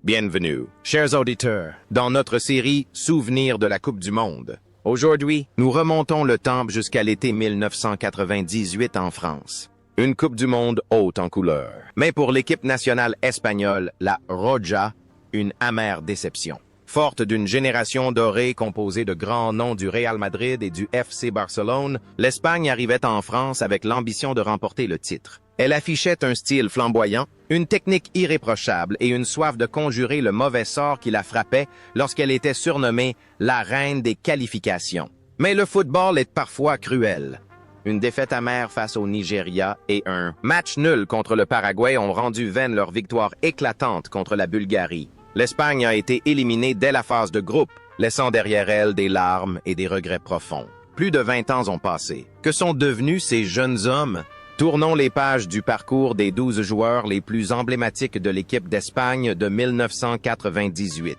Bienvenue, chers auditeurs, dans notre série Souvenirs de la Coupe du Monde. Aujourd'hui, nous remontons le temps jusqu'à l'été 1998 en France. Une Coupe du Monde haute en couleurs. Mais pour l'équipe nationale espagnole, la Roja, une amère déception. Forte d'une génération dorée composée de grands noms du Real Madrid et du FC Barcelone, l'Espagne arrivait en France avec l'ambition de remporter le titre. Elle affichait un style flamboyant, une technique irréprochable et une soif de conjurer le mauvais sort qui la frappait lorsqu'elle était surnommée la reine des qualifications. Mais le football est parfois cruel. Une défaite amère face au Nigeria et un match nul contre le Paraguay ont rendu vaine leur victoire éclatante contre la Bulgarie. L'Espagne a été éliminée dès la phase de groupe, laissant derrière elle des larmes et des regrets profonds. Plus de 20 ans ont passé. Que sont devenus ces jeunes hommes? Tournons les pages du parcours des 12 joueurs les plus emblématiques de l'équipe d'Espagne de 1998.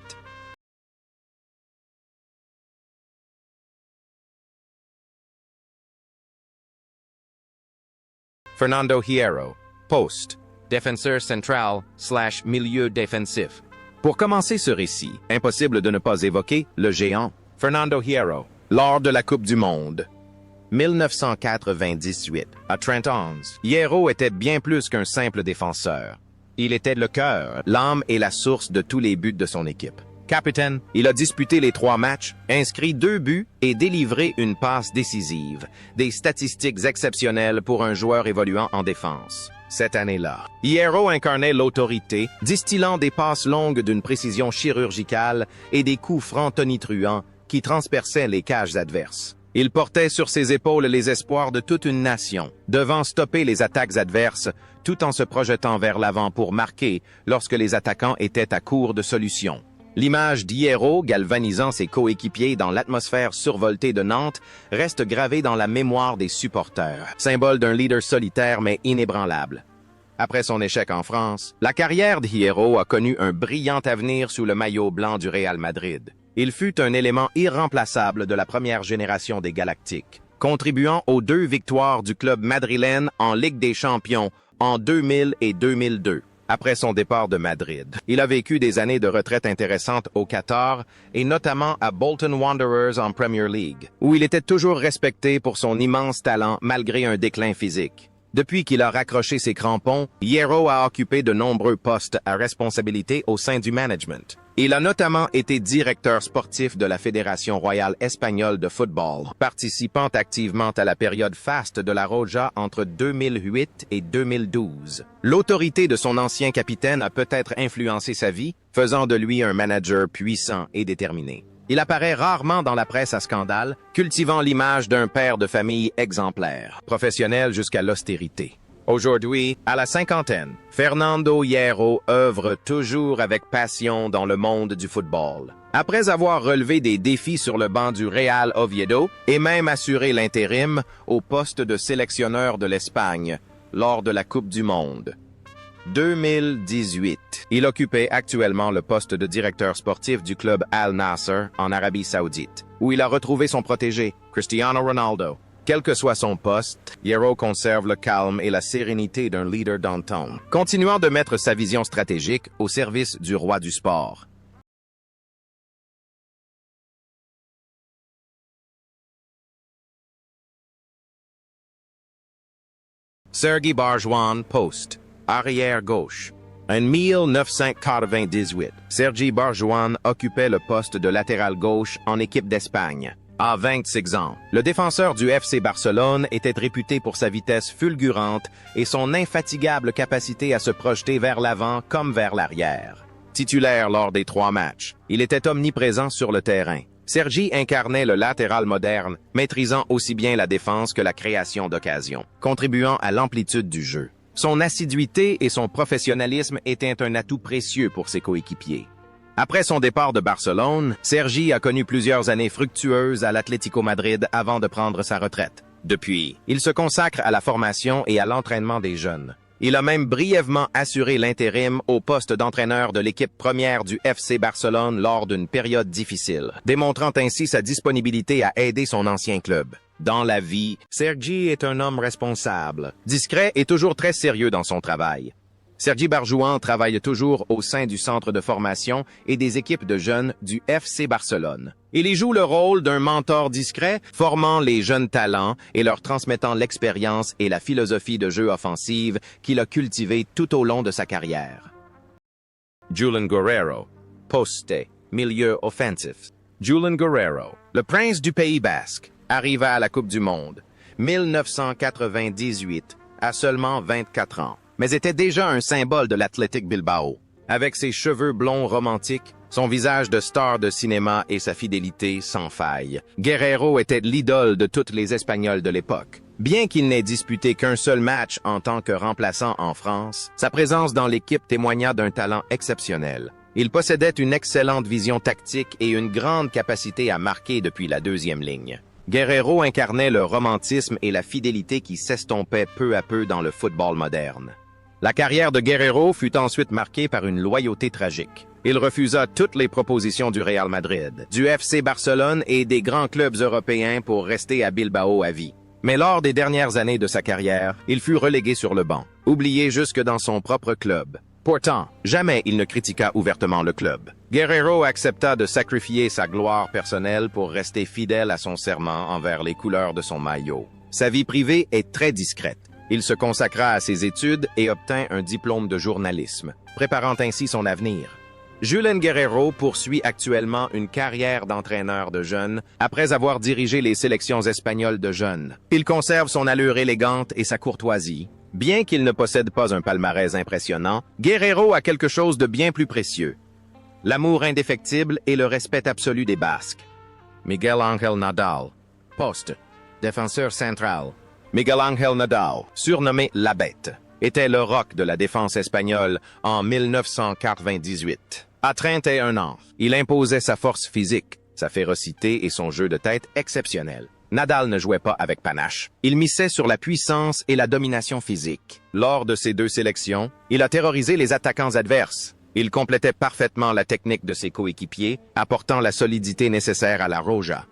Fernando Hierro, poste, défenseur central / milieu défensif. Pour commencer ce récit, impossible de ne pas évoquer le géant Fernando Hierro lors de la Coupe du Monde. 1998, à Trent Onze, Hierro était bien plus qu'un simple défenseur. Il était le cœur, l'âme et la source de tous les buts de son équipe. Capitaine, il a disputé les 3 matchs, inscrit 2 buts et délivré une passe décisive. Des statistiques exceptionnelles pour un joueur évoluant en défense. Cette année-là, Hierro incarnait l'autorité, distillant des passes longues d'une précision chirurgicale et des coups francs tonitruants qui transperçaient les cages adverses. Il portait sur ses épaules les espoirs de toute une nation, devant stopper les attaques adverses, tout en se projetant vers l'avant pour marquer lorsque les attaquants étaient à court de solutions. L'image d'Hierro galvanisant ses coéquipiers dans l'atmosphère survoltée de Nantes reste gravée dans la mémoire des supporters, symbole d'un leader solitaire mais inébranlable. Après son échec en France, la carrière d'Hierro a connu un brillant avenir sous le maillot blanc du Real Madrid. Il fut un élément irremplaçable de la première génération des Galactiques, contribuant aux 2 victoires du club madrilène en Ligue des Champions en 2000 et 2002. Après son départ de Madrid, il a vécu des années de retraite intéressantes au Qatar et notamment à Bolton Wanderers en Premier League, où il était toujours respecté pour son immense talent malgré un déclin physique. Depuis qu'il a raccroché ses crampons, Hierro a occupé de nombreux postes à responsabilité au sein du management. Il a notamment été directeur sportif de la Fédération royale espagnole de football, participant activement à la période faste de la Roja entre 2008 et 2012. L'autorité de son ancien capitaine a peut-être influencé sa vie, faisant de lui un manager puissant et déterminé. Il apparaît rarement dans la presse à scandale, cultivant l'image d'un père de famille exemplaire, professionnel jusqu'à l'austérité. Aujourd'hui, à la cinquantaine, Fernando Hierro œuvre toujours avec passion dans le monde du football. Après avoir relevé des défis sur le banc du Real Oviedo et même assuré l'intérim au poste de sélectionneur de l'Espagne lors de la Coupe du Monde. 2018. Il occupait actuellement le poste de directeur sportif du club Al Nasser en Arabie Saoudite, où il a retrouvé son protégé, Cristiano Ronaldo. Quel que soit son poste, Hierro conserve le calme et la sérénité d'un leader d'antan, continuant de mettre sa vision stratégique au service du roi du sport. Sergi Barjuan, poste, arrière gauche. En 1998, Sergi Barjuan occupait le poste de latéral gauche en équipe d'Espagne. À 26 ans, le défenseur du FC Barcelone était réputé pour sa vitesse fulgurante et son infatigable capacité à se projeter vers l'avant comme vers l'arrière. Titulaire lors des 3 matchs, il était omniprésent sur le terrain. Sergi incarnait le latéral moderne, maîtrisant aussi bien la défense que la création d'occasions, contribuant à l'amplitude du jeu. Son assiduité et son professionnalisme étaient un atout précieux pour ses coéquipiers. Après son départ de Barcelone, Sergi a connu plusieurs années fructueuses à l'Atlético Madrid avant de prendre sa retraite. Depuis, il se consacre à la formation et à l'entraînement des jeunes. Il a même brièvement assuré l'intérim au poste d'entraîneur de l'équipe première du FC Barcelone lors d'une période difficile, démontrant ainsi sa disponibilité à aider son ancien club. Dans la vie, Sergi est un homme responsable, discret et toujours très sérieux dans son travail. Sergi Barjouan travaille toujours au sein du centre de formation et des équipes de jeunes du FC Barcelone. Il y joue le rôle d'un mentor discret, formant les jeunes talents et leur transmettant l'expérience et la philosophie de jeu offensive qu'il a cultivée tout au long de sa carrière. Julen Guerrero, poste, milieu offensif. Julen Guerrero, le prince du Pays Basque, arriva à la Coupe du Monde, 1998, à seulement 24 ans, mais était déjà un symbole de l'Athletic Bilbao. Avec ses cheveux blonds romantiques, son visage de star de cinéma et sa fidélité sans faille, Guerrero était l'idole de toutes les Espagnols de l'époque. Bien qu'il n'ait disputé qu'un seul match en tant que remplaçant en France, sa présence dans l'équipe témoigna d'un talent exceptionnel. Il possédait une excellente vision tactique et une grande capacité à marquer depuis la deuxième ligne. Guerrero incarnait le romantisme et la fidélité qui s'estompaient peu à peu dans le football moderne. La carrière de Guerrero fut ensuite marquée par une loyauté tragique. Il refusa toutes les propositions du Real Madrid, du FC Barcelone et des grands clubs européens pour rester à Bilbao à vie. Mais lors des dernières années de sa carrière, il fut relégué sur le banc, oublié jusque dans son propre club. Pourtant, jamais il ne critiqua ouvertement le club. Guerrero accepta de sacrifier sa gloire personnelle pour rester fidèle à son serment envers les couleurs de son maillot. Sa vie privée est très discrète. Il se consacra à ses études et obtint un diplôme de journalisme, préparant ainsi son avenir. Julen Guerrero poursuit actuellement une carrière d'entraîneur de jeunes après avoir dirigé les sélections espagnoles de jeunes. Il conserve son allure élégante et sa courtoisie. Bien qu'il ne possède pas un palmarès impressionnant, Guerrero a quelque chose de bien plus précieux. L'amour indéfectible et le respect absolu des Basques. Miguel Ángel Nadal, poste, défenseur central. Miguel Ángel Nadal, surnommé La Bête, était le roc de la défense espagnole en 1998. À 31 ans, il imposait sa force physique, sa férocité et son jeu de tête exceptionnel. Nadal ne jouait pas avec panache. Il misait sur la puissance et la domination physique. Lors de ces deux sélections, il a terrorisé les attaquants adverses. Il complétait parfaitement la technique de ses coéquipiers, apportant la solidité nécessaire à la Roja.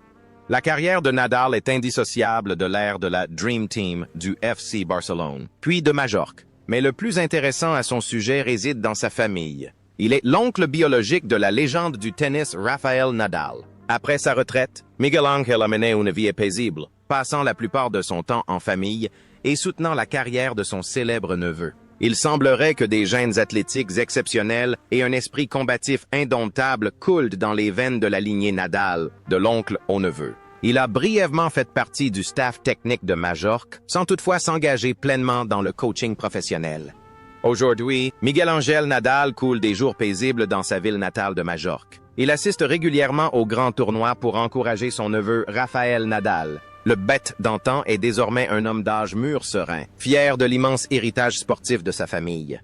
La carrière de Nadal est indissociable de l'ère de la Dream Team du FC Barcelone, puis de Majorque. Mais le plus intéressant à son sujet réside dans sa famille. Il est l'oncle biologique de la légende du tennis Rafael Nadal. Après sa retraite, Miguel Ángel a mené une vie paisible, passant la plupart de son temps en famille et soutenant la carrière de son célèbre neveu. Il semblerait que des gènes athlétiques exceptionnels et un esprit combatif indomptable coulent dans les veines de la lignée Nadal, de l'oncle au neveu. Il a brièvement fait partie du staff technique de Majorque, sans toutefois s'engager pleinement dans le coaching professionnel. Aujourd'hui, Miguel Ángel Nadal coule des jours paisibles dans sa ville natale de Majorque. Il assiste régulièrement aux grands tournois pour encourager son neveu Rafael Nadal. Le bête d'antan est désormais un homme d'âge mûr serein, fier de l'immense héritage sportif de sa famille.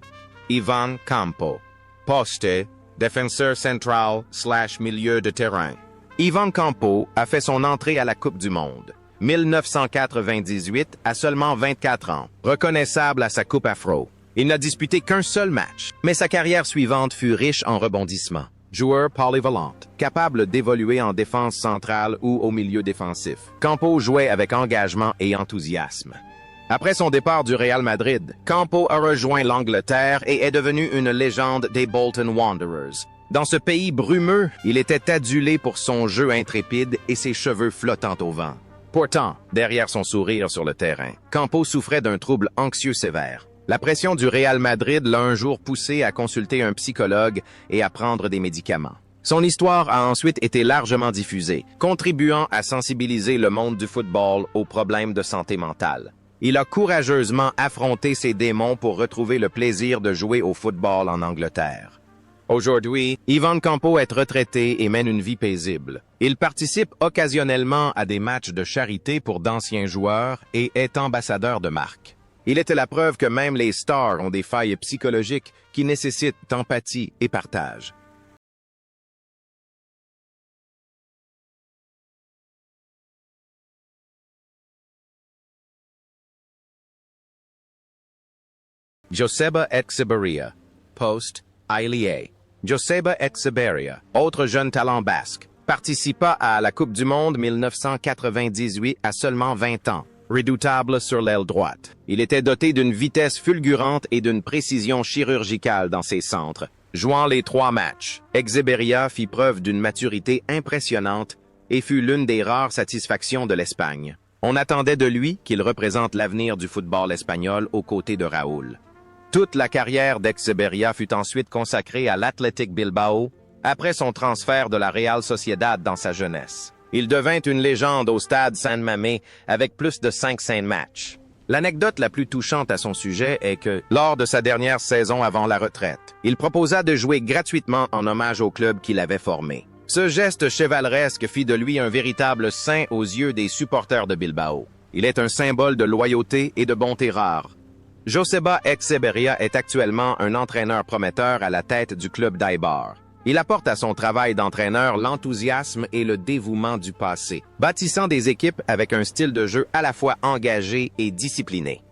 Ivan Campo, poste, défenseur central / milieu de terrain. Ivan Campo a fait son entrée à la Coupe du Monde. 1998 à seulement 24 ans, reconnaissable à sa coupe afro. Il n'a disputé qu'un seul match, mais sa carrière suivante fut riche en rebondissements. Joueur polyvalent, capable d'évoluer en défense centrale ou au milieu défensif, Campo jouait avec engagement et enthousiasme. Après son départ du Real Madrid, Campo a rejoint l'Angleterre et est devenu une légende des Bolton Wanderers. Dans ce pays brumeux, il était adulé pour son jeu intrépide et ses cheveux flottant au vent. Pourtant, derrière son sourire sur le terrain, Campo souffrait d'un trouble anxieux sévère. La pression du Real Madrid l'a un jour poussé à consulter un psychologue et à prendre des médicaments. Son histoire a ensuite été largement diffusée, contribuant à sensibiliser le monde du football aux problèmes de santé mentale. Il a courageusement affronté ses démons pour retrouver le plaisir de jouer au football en Angleterre. Aujourd'hui, Ivan Campo est retraité et mène une vie paisible. Il participe occasionnellement à des matchs de charité pour d'anciens joueurs et est ambassadeur de marque. Il était la preuve que même les stars ont des failles psychologiques qui nécessitent empathie et partage. Joseba Etxeberria, poste, ailier. Joseba Etxeberria, autre jeune talent basque, participa à la Coupe du Monde 1998 à seulement 20 ans. redoutable sur l'aile droite. Il était doté d'une vitesse fulgurante et d'une précision chirurgicale dans ses centres. Jouant les 3 matchs, Echeverría fit preuve d'une maturité impressionnante et fut l'une des rares satisfactions de l'Espagne. On attendait de lui qu'il représente l'avenir du football espagnol aux côtés de Raúl. Toute la carrière d'Echeverría fut ensuite consacrée à l'Athletic Bilbao après son transfert de la Real Sociedad dans sa jeunesse. Il devint une légende au stade San Mamés avec plus de 500 matchs. L'anecdote la plus touchante à son sujet est que, lors de sa dernière saison avant la retraite, il proposa de jouer gratuitement en hommage au club qu'il avait formé. Ce geste chevaleresque fit de lui un véritable saint aux yeux des supporters de Bilbao. Il est un symbole de loyauté et de bonté rare. Joseba Echeverría est actuellement un entraîneur prometteur à la tête du club d'Eibar. Il apporte à son travail d'entraîneur l'enthousiasme et le dévouement du passé, bâtissant des équipes avec un style de jeu à la fois engagé et discipliné.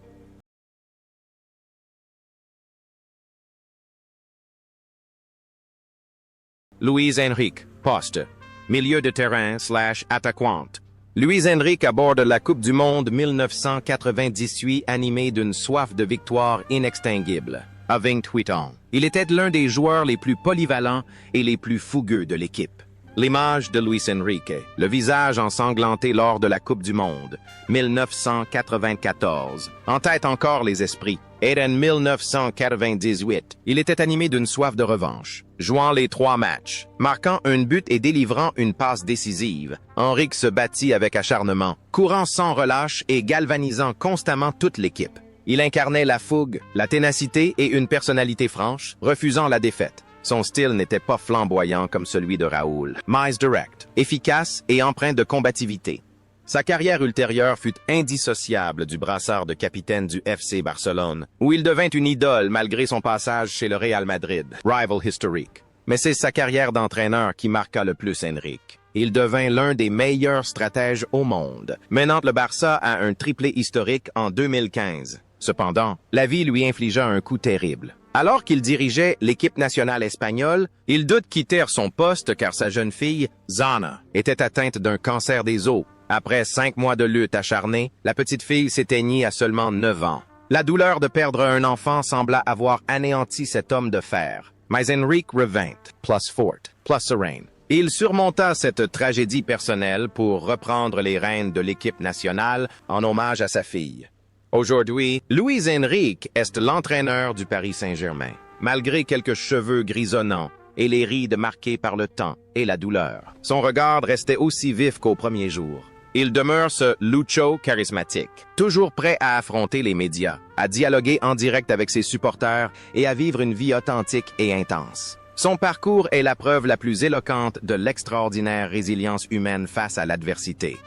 Luis Enrique, poste, milieu de terrain / attaquante. Luis Enrique aborde la Coupe du Monde 1998 animé d'une soif de victoire inextinguible. À 28 ans, il était l'un des joueurs les plus polyvalents et les plus fougueux de l'équipe. L'image de Luis Enrique, le visage ensanglanté lors de la Coupe du Monde, 1994. En tête encore les esprits. Et en 1998, il était animé d'une soif de revanche. Jouant les 3 matchs, marquant un but et délivrant une passe décisive, Enrique se battit avec acharnement, courant sans relâche et galvanisant constamment toute l'équipe. Il incarnait la fougue, la ténacité et une personnalité franche, refusant la défaite. Son style n'était pas flamboyant comme celui de Raúl, mais direct, efficace et empreint de combativité. Sa carrière ultérieure fut indissociable du brassard de capitaine du FC Barcelone, où il devint une idole malgré son passage chez le Real Madrid, rival historique. Mais c'est sa carrière d'entraîneur qui marqua le plus Enrique. Il devint l'un des meilleurs stratèges au monde, menant le Barça à un triplé historique en 2015. Cependant, la vie lui infligea un coup terrible. Alors qu'il dirigeait l'équipe nationale espagnole, il dut quitter son poste car sa jeune fille, Zana, était atteinte d'un cancer des os. Après 5 mois de lutte acharnée, la petite fille s'éteignit à seulement 9 ans. La douleur de perdre un enfant sembla avoir anéanti cet homme de fer. Mais Enrique revint, plus fort, plus serein. Il surmonta cette tragédie personnelle pour reprendre les rênes de l'équipe nationale en hommage à sa fille. Aujourd'hui, Luis Enrique est l'entraîneur du Paris Saint-Germain, malgré quelques cheveux grisonnants et les rides marquées par le temps et la douleur. Son regard restait aussi vif qu'au premier jour. Il demeure ce Lucho charismatique, toujours prêt à affronter les médias, à dialoguer en direct avec ses supporters et à vivre une vie authentique et intense. Son parcours est la preuve la plus éloquente de l'extraordinaire résilience humaine face à l'adversité.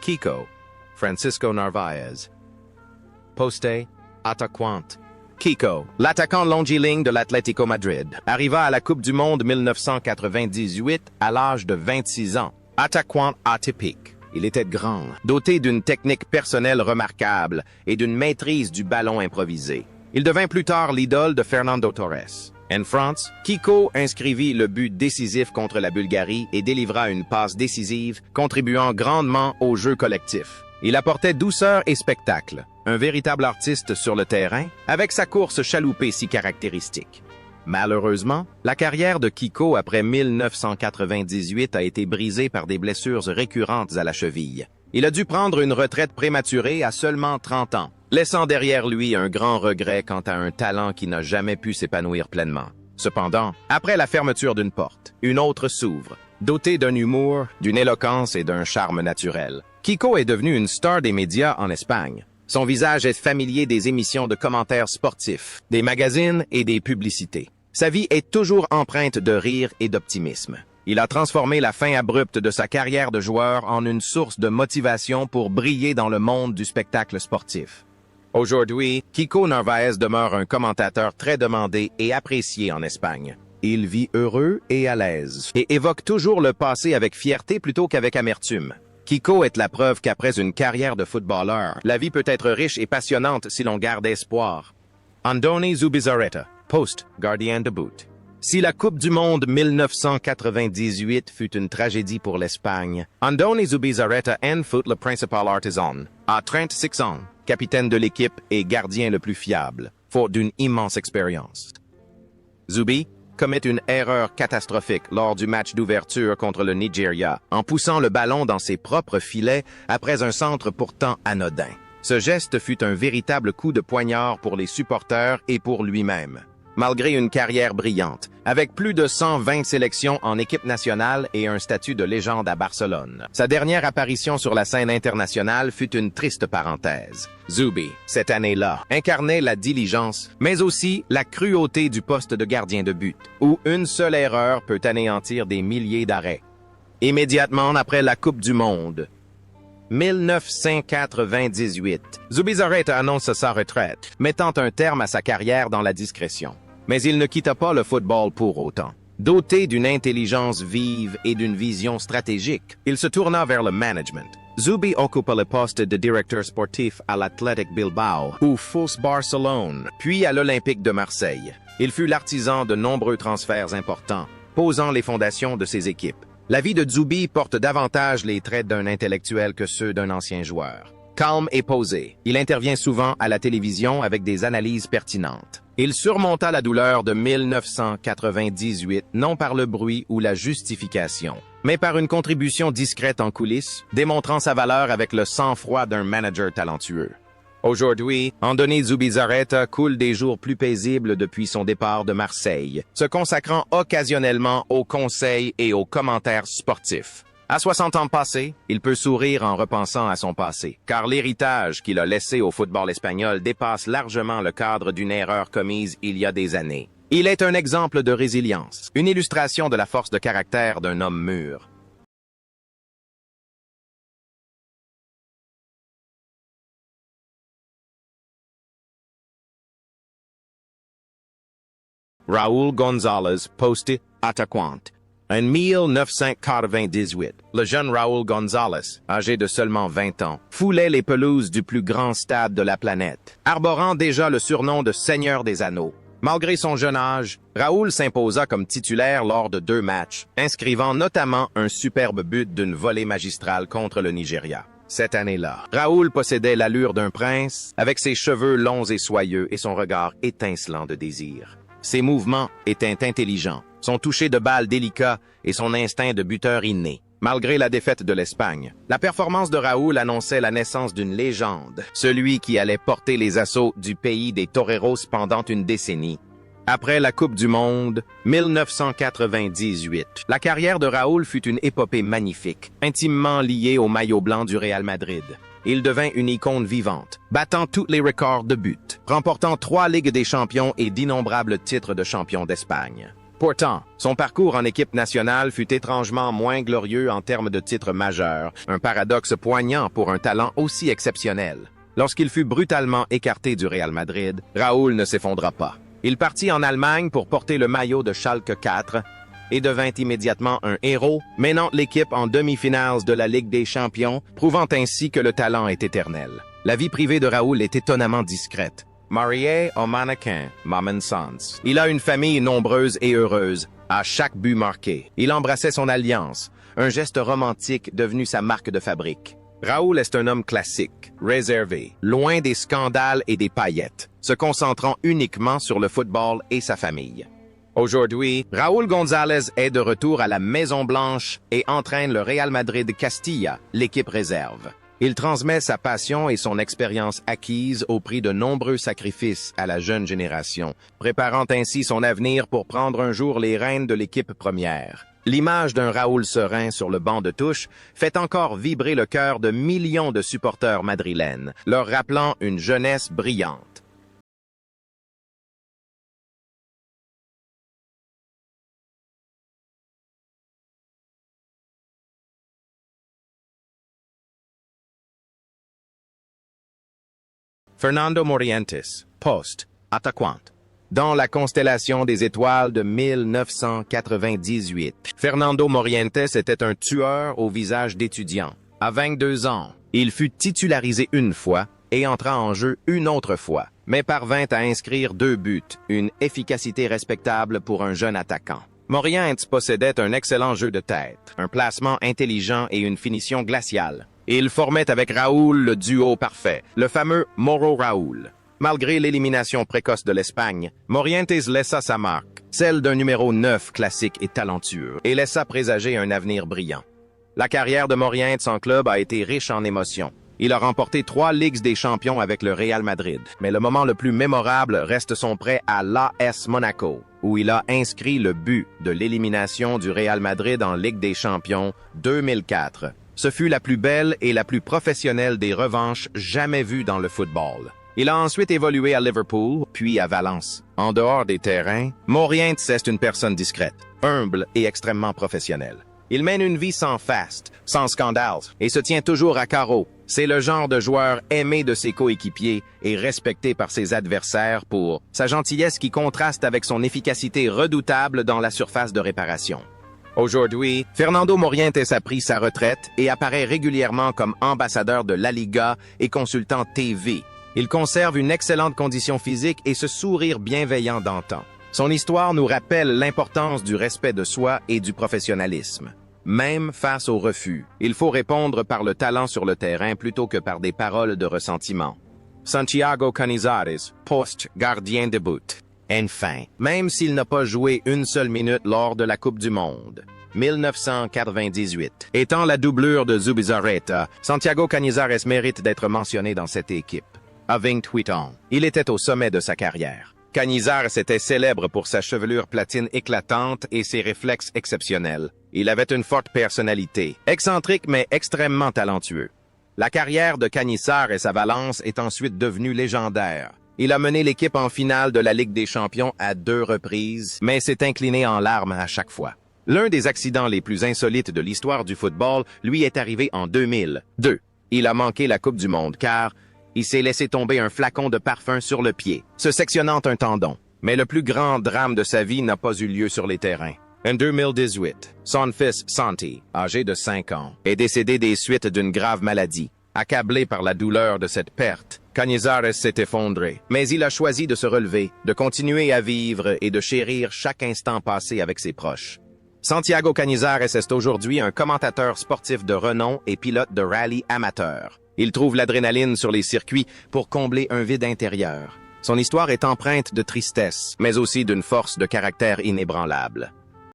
Kiko, Francisco Narváez. Poste, attaquante. Kiko, l'attaquant longiligne de l'Atlético Madrid, arriva à la Coupe du Monde 1998 à l'âge de 26 ans. Attaquant atypique. Il était grand, doté d'une technique personnelle remarquable et d'une maîtrise du ballon improvisé. Il devint plus tard l'idole de Fernando Torres. En France, Kiko inscrivit le but décisif contre la Bulgarie et délivra une passe décisive, contribuant grandement au jeu collectif. Il apportait douceur et spectacle, un véritable artiste sur le terrain, avec sa course chaloupée si caractéristique. Malheureusement, la carrière de Kiko après 1998 a été brisée par des blessures récurrentes à la cheville. Il a dû prendre une retraite prématurée à seulement 30 ans, laissant derrière lui un grand regret quant à un talent qui n'a jamais pu s'épanouir pleinement. Cependant, après la fermeture d'une porte, une autre s'ouvre, dotée d'un humour, d'une éloquence et d'un charme naturel. Kiko est devenu une star des médias en Espagne. Son visage est familier des émissions de commentaires sportifs, des magazines et des publicités. Sa vie est toujours empreinte de rire et d'optimisme. Il a transformé la fin abrupte de sa carrière de joueur en une source de motivation pour briller dans le monde du spectacle sportif. Aujourd'hui, Kiko Narváez demeure un commentateur très demandé et apprécié en Espagne. Il vit heureux et à l'aise et évoque toujours le passé avec fierté plutôt qu'avec amertume. Kiko est la preuve qu'après une carrière de footballeur, la vie peut être riche et passionnante si l'on garde espoir. Andoni Zubizarreta, poste, gardien de but. Si la Coupe du Monde 1998 fut une tragédie pour l'Espagne, Andoni Zubizarreta en fut le principal artisan. À 36 ans, capitaine de l'équipe et gardien le plus fiable, faute d'une immense expérience. Zubi commet une erreur catastrophique lors du match d'ouverture contre le Nigeria, en poussant le ballon dans ses propres filets après un centre pourtant anodin. Ce geste fut un véritable coup de poignard pour les supporters et pour lui-même. Malgré une carrière brillante, avec plus de 120 sélections en équipe nationale et un statut de légende à Barcelone, sa dernière apparition sur la scène internationale fut une triste parenthèse. Zubi, cette année-là, incarnait la diligence, mais aussi la cruauté du poste de gardien de but, où une seule erreur peut anéantir des milliers d'arrêts. Immédiatement après la Coupe du Monde, 1998, Zubizarreta annonce sa retraite, mettant un terme à sa carrière dans la discrétion. Mais il ne quitta pas le football pour autant. Doté d'une intelligence vive et d'une vision stratégique, il se tourna vers le management. Zubi occupa le poste de directeur sportif à l'Athletic Bilbao ou FUS Barcelone, puis à l'Olympique de Marseille. Il fut l'artisan de nombreux transferts importants, posant les fondations de ses équipes. La vie de Zubi porte davantage les traits d'un intellectuel que ceux d'un ancien joueur. Calme et posé, il intervient souvent à la télévision avec des analyses pertinentes. Il surmonta la douleur de 1998 non par le bruit ou la justification, mais par une contribution discrète en coulisses, démontrant sa valeur avec le sang-froid d'un manager talentueux. Aujourd'hui, Andoni Zubizarreta coule des jours plus paisibles depuis son départ de Marseille, se consacrant occasionnellement aux conseils et aux commentaires sportifs. À 60 ans passés, il peut sourire en repensant à son passé, car l'héritage qu'il a laissé au football espagnol dépasse largement le cadre d'une erreur commise il y a des années. Il est un exemple de résilience, une illustration de la force de caractère d'un homme mûr. Raúl González, poste attaquant. En 1998, le jeune Raúl González, âgé de seulement 20 ans, foulait les pelouses du plus grand stade de la planète, arborant déjà le surnom de Seigneur des Anneaux. Malgré son jeune âge, Raúl s'imposa comme titulaire lors de 2 matchs, inscrivant notamment un superbe but d'une volée magistrale contre le Nigeria. Cette année-là, Raúl possédait l'allure d'un prince, avec ses cheveux longs et soyeux et son regard étincelant de désir. Ses mouvements étaient intelligents, son toucher de balle délicat et son instinct de buteur inné. Malgré la défaite de l'Espagne, la performance de Raúl annonçait la naissance d'une légende, celui qui allait porter les assauts du pays des toreros pendant une décennie. Après la Coupe du Monde, 1998, la carrière de Raúl fut une épopée magnifique, intimement liée au maillot blanc du Real Madrid. Il devint une icône vivante, battant tous les records de buts, remportant 3 Ligues des champions et d'innombrables titres de champion d'Espagne. Pourtant, son parcours en équipe nationale fut étrangement moins glorieux en termes de titres majeurs, un paradoxe poignant pour un talent aussi exceptionnel. Lorsqu'il fut brutalement écarté du Real Madrid, Raúl ne s'effondra pas. Il partit en Allemagne pour porter le maillot de Schalke 4 et devint immédiatement un héros, menant l'équipe en demi-finales de la Ligue des champions, prouvant ainsi que le talent est éternel. La vie privée de Raúl est étonnamment discrète. Marié au mannequin Mamen Sans. Il a une famille nombreuse et heureuse, à chaque but marqué. Il embrassait son alliance, un geste romantique devenu sa marque de fabrique. Raúl est un homme classique, réservé, loin des scandales et des paillettes, se concentrant uniquement sur le football et sa famille. Aujourd'hui, Raúl González est de retour à la Maison-Blanche et entraîne le Real Madrid Castilla, l'équipe réserve. Il transmet sa passion et son expérience acquise au prix de nombreux sacrifices à la jeune génération, préparant ainsi son avenir pour prendre un jour les rênes de l'équipe première. L'image d'un Raúl serein sur le banc de touche fait encore vibrer le cœur de millions de supporters madrilènes, leur rappelant une jeunesse brillante. Fernando Morientes, poste, attaquant. Dans la constellation des étoiles de 1998, Fernando Morientes était un tueur au visage d'étudiant. À 22 ans, il fut titularisé une fois et entra en jeu une autre fois, mais parvint à inscrire 2 buts, une efficacité respectable pour un jeune attaquant. Morientes possédait un excellent jeu de tête, un placement intelligent et une finition glaciale. Il formait avec Raúl le duo parfait, le fameux Moro-Raúl. Malgré l'élimination précoce de l'Espagne, Morientes laissa sa marque, celle d'un numéro 9 classique et talentueux, et laissa présager un avenir brillant. La carrière de Morientes en club a été riche en émotions. Il a remporté 3 Ligues des champions avec le Real Madrid, mais le moment le plus mémorable reste son prêt à l'AS Monaco, où il a inscrit le but de l'élimination du Real Madrid en Ligue des champions 2004. Ce fut la plus belle et la plus professionnelle des revanches jamais vues dans le football. Il a ensuite évolué à Liverpool, puis à Valence. En dehors des terrains, Morientes est une personne discrète, humble et extrêmement professionnelle. Il mène une vie sans faste, sans scandales, et se tient toujours à carreau. C'est le genre de joueur aimé de ses coéquipiers et respecté par ses adversaires pour sa gentillesse qui contraste avec son efficacité redoutable dans la surface de réparation. Aujourd'hui, Fernando Morientes a pris sa retraite et apparaît régulièrement comme ambassadeur de La Liga et consultant TV. Il conserve une excellente condition physique et ce sourire bienveillant d'antan. Son histoire nous rappelle l'importance du respect de soi et du professionnalisme. Même face au refus, il faut répondre par le talent sur le terrain plutôt que par des paroles de ressentiment. Santiago Canizares, poste gardien de but. Enfin, même s'il n'a pas joué une seule minute lors de la Coupe du Monde. 1998. Étant la doublure de Zubizarreta, Santiago Canizares mérite d'être mentionné dans cette équipe. À 28 ans, il était au sommet de sa carrière. Canizares était célèbre pour sa chevelure platine éclatante et ses réflexes exceptionnels. Il avait une forte personnalité, excentrique mais extrêmement talentueux. La carrière de Canizares à Valence est ensuite devenue légendaire. Il a mené l'équipe en finale de la Ligue des champions à 2 reprises, mais s'est incliné en larmes à chaque fois. L'un des accidents les plus insolites de l'histoire du football lui est arrivé en 2002. Il a manqué la Coupe du Monde car il s'est laissé tomber un flacon de parfum sur le pied, se sectionnant un tendon. Mais le plus grand drame de sa vie n'a pas eu lieu sur les terrains. En 2018, son fils Santi, âgé de 5 ans, est décédé des suites d'une grave maladie. Accablé par la douleur de cette perte, Canizares s'est effondré. Mais il a choisi de se relever, de continuer à vivre et de chérir chaque instant passé avec ses proches. Santiago Canizares est aujourd'hui un commentateur sportif de renom et pilote de rallye amateur. Il trouve l'adrénaline sur les circuits pour combler un vide intérieur. Son histoire est empreinte de tristesse, mais aussi d'une force de caractère inébranlable.